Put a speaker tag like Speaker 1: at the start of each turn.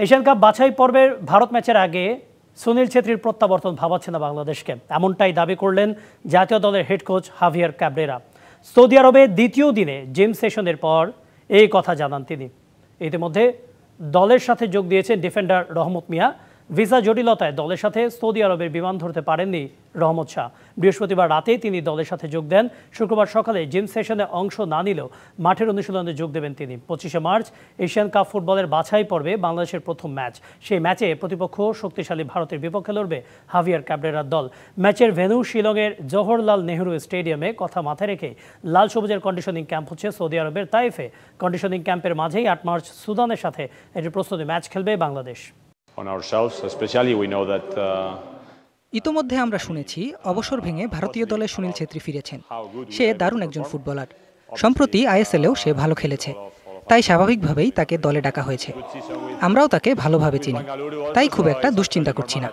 Speaker 1: Asian cup বাছাই পর্বের ভারত ম্যাচের আগে সুনীল ছেত্রীর প্রত্যাবর্তন ভাবাচ্ছে না বাংলাদেশকে, এমনটাই দাবি করলেন জাতীয় দলের হেড কোচ হাভিয়ার ক্যাব্রেরা। সৌদি আরবে দ্বিতীয় দিনে জিম সেশনের পর এই কথা জানান তিনি। ইতিমধ্যে দলের সাথে যোগ দিয়েছেন ডিফেন্ডার রহমত মিয়া। ভিসা জটিলতায় দলের সাথে সৌদি আরবের বিমান ধরতে পারেননি রহমত শাহ। বৃহস্পতিবার রাতে তিনি দলের সাথে যোগ দেন। শুক্রবার সকালে জিম সেশনে অংশ না নিলেও মাঠের অনুশীলনে যোগ দেবেন তিনি। 25শে মার্চ এশিয়ান কাপ ফুটবলের বাছাই পর্বে বাংলাদেশের প্রথম ম্যাচ। সেই ম্যাচে প্রতিপক্ষ শক্তিশালী ভারতের বিপক্ষে লড়বে হাভিয়ার ক্যাব্রেরার দল। ম্যাচের ভেন্যু শিলংয়ের জওহরলাল নেহরু স্টেডিয়ামে। কথা মাথায় রেখে লাল সবুজের কন্ডিশনিং ক্যাম্প হচ্ছে সৌদি আরবের তাইফে। কন্ডিশনিং ক্যাম্পের মাঝেই 8 মার্চ সুদানের সাথে এটি প্রস্তুতি ম্যাচ খেলবে বাংলাদেশ।
Speaker 2: ইতোমধ্যে আমরা শুনেছি অবসর ভেঙে ভারতীয় দলে সুনীল ছেত্রী ফিরেছেন। সে দারুণ একজন ফুটবলার। সম্প্রতি আইএসএলেও সে ভালো খেলেছে, তাই স্বাভাবিকভাবেই তাকে দলে ডাকা হয়েছে। আমরাও তাকে ভালোভাবে চিনি, তাই খুব একটা দুশ্চিন্তা করছি না।